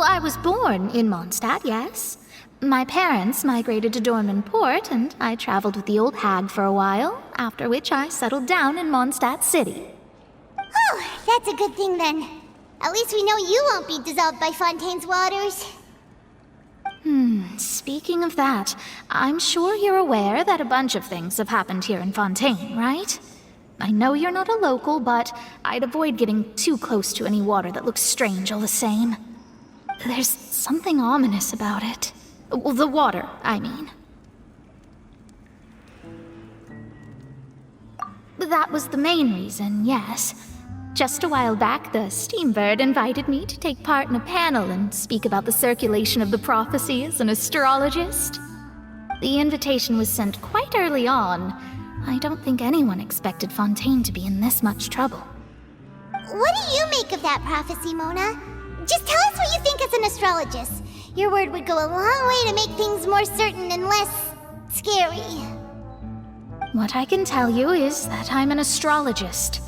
I was born in Mondstadt, yes. My parents migrated to Dorman Port, and I traveled with the old hag for a while, after which I settled down in Mondstadt City. Oh, that's a good thing then. At least we know you won't be dissolved by Fontaine's waters. Speaking of that, I'm sure you're aware that a bunch of things have happened here in Fontaine, right? I know you're not a local, but I'd avoid getting too close to any water that looks strange all the same. There's something ominous about it. Well, the water, I mean. That was the main reason, yes. Just a while back, the Steambird invited me to take part in a panel and speak about the circulation of the prophecy as an astrologist. The invitation was sent quite early on. I don't think anyone expected Fontaine to be in this much trouble. What do you make of that prophecy, Mona? Just tell us what you think as an astrologist. Your word would go a long way to make things more certain and less scary. What I can tell you is that I'm an astrologist,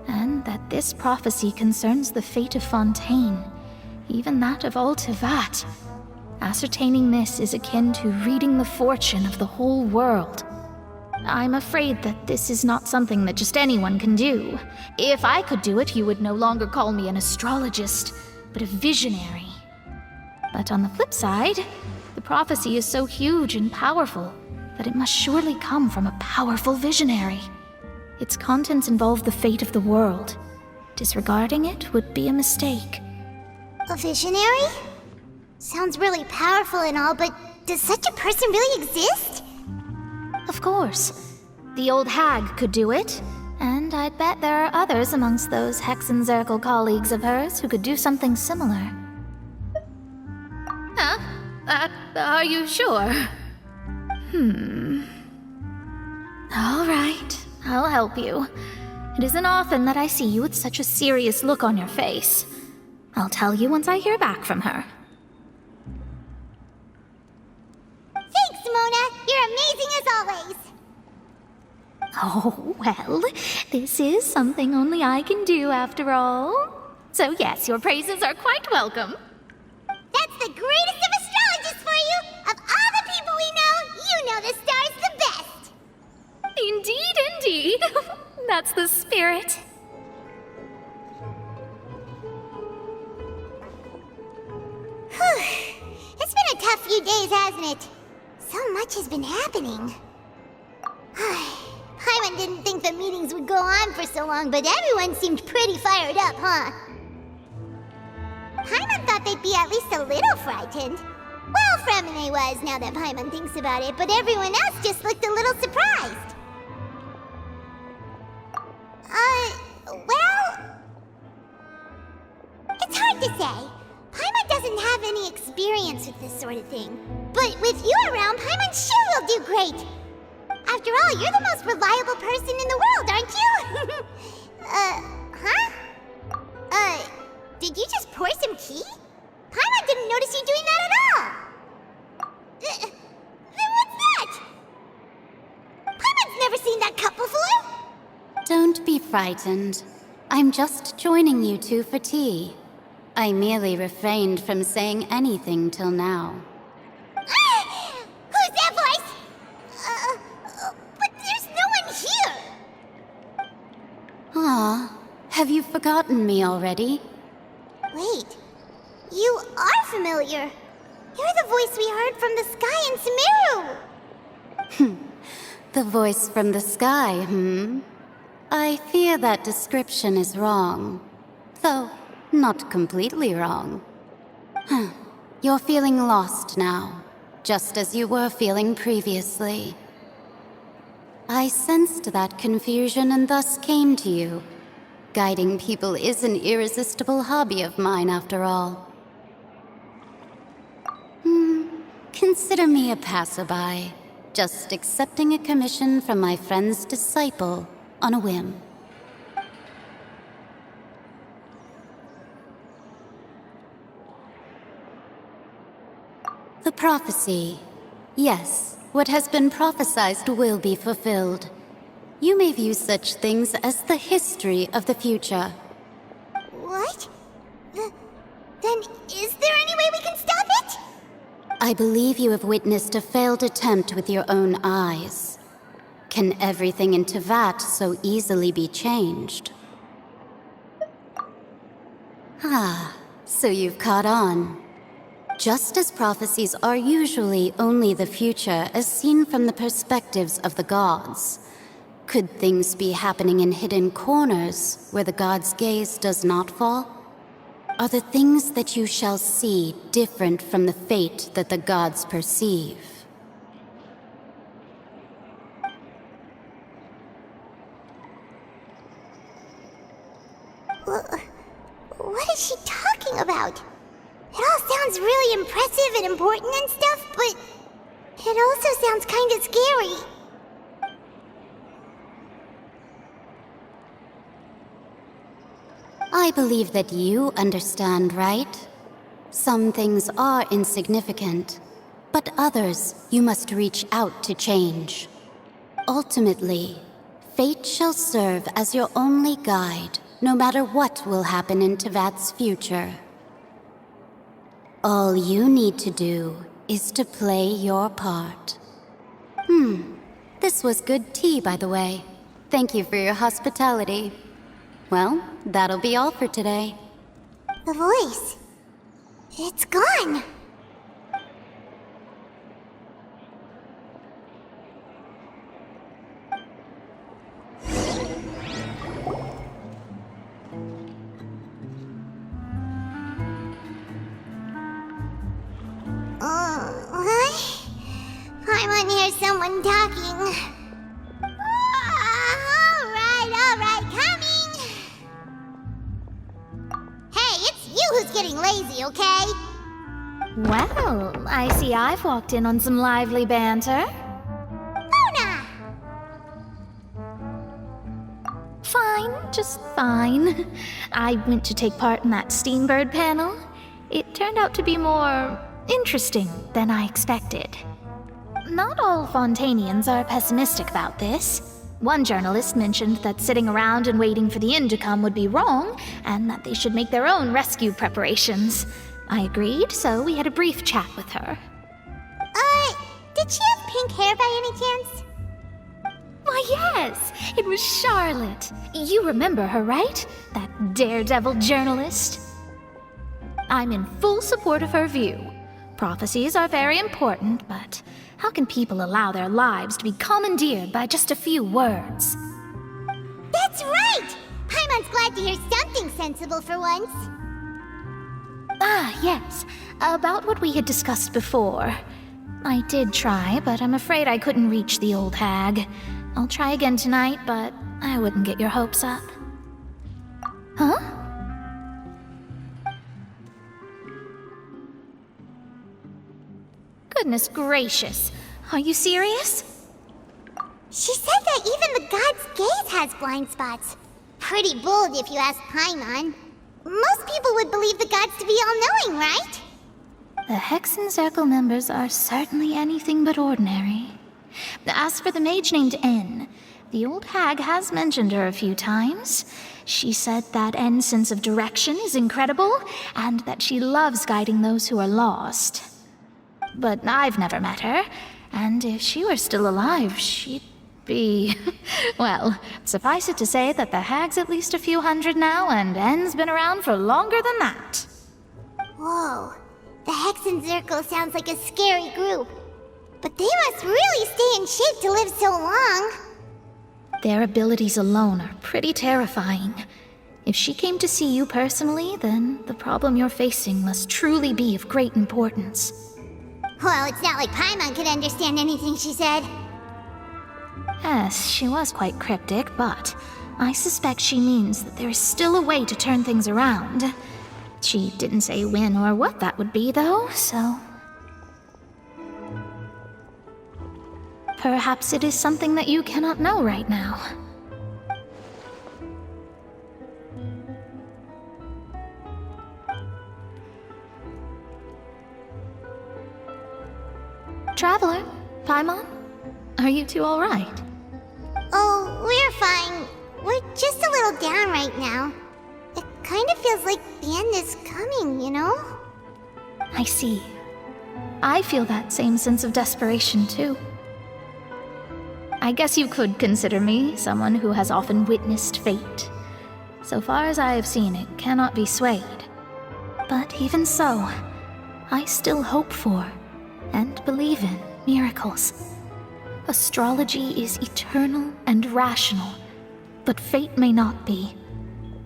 and that this prophecy concerns the fate of Fontaine, even that of all Tevat. Ascertaining this is akin to reading the fortune of the whole world. I'm afraid that this is not something that just anyone can do. If I could do it, you would no longer call me an astrologist, but a visionary. But on the flip side, the prophecy is so huge and powerful that it must surely come from a powerful visionary. Its contents involve the fate of the world. Disregarding it would be a mistake. A visionary? Sounds really powerful and all, but does such a person really exist? Of course. The old hag could do it, and I'd bet there are others amongst those Hexenzirkel colleagues of hers who could do something similar. Huh? Are you sure? All right. I'll help you. It isn't often that I see you with such a serious look on your face. I'll tell you once I hear back from her. Thanks, Mona! You're amazing as always! Oh, well, this is something only I can do after all. So yes, your praises are quite welcome. That's the greatest of astrologists for you! Of all the people we know, you know the star's the best! Indeed, indeed. That's the spirit. Whew. It's been a tough few days, hasn't it? So much has been happening. Paimon didn't think the meetings would go on for so long, but everyone seemed pretty fired up, huh? Paimon thought they'd be at least a little frightened. Well, Fremine was, now that Paimon thinks about it, but everyone else just looked a little surprised. Well... It's hard to say. Paimon doesn't have any experience with this sort of thing. But with you around, Paimon sure will do great. After all, you're the most reliable person in the world, aren't you? Did you just pour some tea? Paimon didn't notice you doing that at all. Then what's that? Paimon's never seen that cup before. Don't be frightened. I'm just joining you two for tea. I merely refrained from saying anything till now. Who's that voice? But there's no one here. Ah, have you forgotten me already? Wait, you are familiar. You're the voice we heard from the sky in Sumeru. The voice from the sky, I fear that description is wrong. Though, not completely wrong. You're feeling lost now, just as you were feeling previously. I sensed that confusion and thus came to you. Guiding people is an irresistible hobby of mine, after all. Consider me a passerby, just accepting a commission from my friend's disciple on a whim. The prophecy. Yes, what has been prophesied will be fulfilled. You may view such things as the history of the future. What? Then is there any way I believe you have witnessed a failed attempt with your own eyes. Can everything in Teyvat so easily be changed? Ah, so you've caught on. Just as prophecies are usually only the future as seen from the perspectives of the gods, could things be happening in hidden corners where the gods' gaze does not fall? Are the things that you shall see different from the fate that the gods perceive? What is she talking about? It all sounds really impressive and important and stuff, but it also sounds kind of scary. I believe that you understand, right? Some things are insignificant, but others you must reach out to change. Ultimately, fate shall serve as your only guide, no matter what will happen in Teyvat's future. All you need to do is to play your part. This was good tea, by the way. Thank you for your hospitality. Well, that'll be all for today. The voice. It's gone. What? I want to hear someone talking. All right, coming. Hey, it's you who's getting lazy, okay? Well, I see I've walked in on some lively banter. Luna! Fine, just fine. I went to take part in that Steambird panel. It turned out to be more interesting than I expected. Not all Fontainians are pessimistic about this. One journalist mentioned that sitting around and waiting for the end to come would be wrong, and that they should make their own rescue preparations. I agreed, so we had a brief chat with her. Did she have pink hair by any chance? Why, yes! It was Charlotte. You remember her, right? That daredevil journalist? I'm in full support of her view. Prophecies are very important, but how can people allow their lives to be commandeered by just a few words? That's right! Paimon's glad to hear something sensible for once. Ah, yes. About what we had discussed before. I did try, but I'm afraid I couldn't reach the old hag. I'll try again tonight, but I wouldn't get your hopes up. Huh? Goodness gracious. Are you serious? She said that even the god's gaze has blind spots. Pretty bold if you ask Paimon. Most people would believe the gods to be all-knowing, right? The Hexenzirkel members are certainly anything but ordinary. As for the mage named N, the old hag has mentioned her a few times. She said that N's sense of direction is incredible, and that she loves guiding those who are lost. But I've never met her, and if she were still alive, she'd be... Well, suffice it to say that the hag's at least a few hundred now, and N's been around for longer than that. Whoa. The Hexenzirkel sounds like a scary group. But they must really stay in shape to live so long. Their abilities alone are pretty terrifying. If she came to see you personally, then the problem you're facing must truly be of great importance. Well, it's not like Paimon could understand anything she said. Yes, she was quite cryptic, but I suspect she means that there is still a way to turn things around. She didn't say when or what that would be, though, so... Perhaps it is something that you cannot know right now. Traveler, Paimon, are you two all right? Oh, we're fine. We're just a little down right now. It kind of feels like the end is coming, you know? I see. I feel that same sense of desperation, too. I guess you could consider me someone who has often witnessed fate. So far as I have seen, it cannot be swayed. But even so, I still hope for, and believe in, miracles. Astrology is eternal and rational, but fate may not be.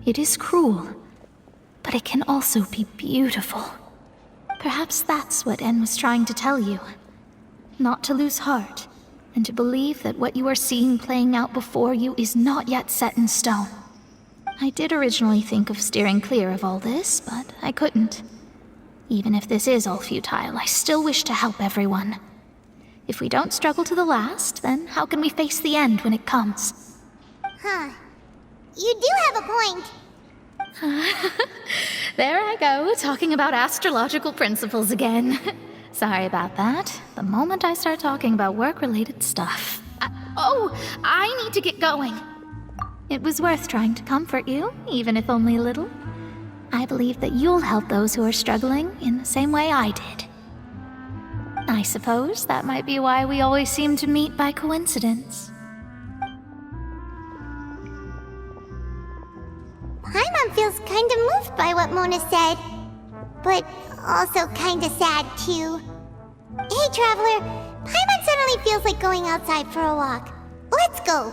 It is cruel, but it can also be beautiful. Perhaps that's what En was trying to tell you. Not to lose heart, and to believe that what you are seeing playing out before you is not yet set in stone. I did originally think of steering clear of all this, but I couldn't. Even if this is all futile, I still wish to help everyone. If we don't struggle to the last, then how can we face the end when it comes? Huh. You do have a point. There I go, talking about astrological principles again. Sorry about that. The moment I start talking about work-related stuff. I need to get going. It was worth trying to comfort you, even if only a little. I believe that you'll help those who are struggling in the same way I did. I suppose that might be why we always seem to meet by coincidence. Paimon feels kinda moved by what Mona said, but also kinda sad too. Hey, Traveler, Paimon suddenly feels like going outside for a walk. Let's go.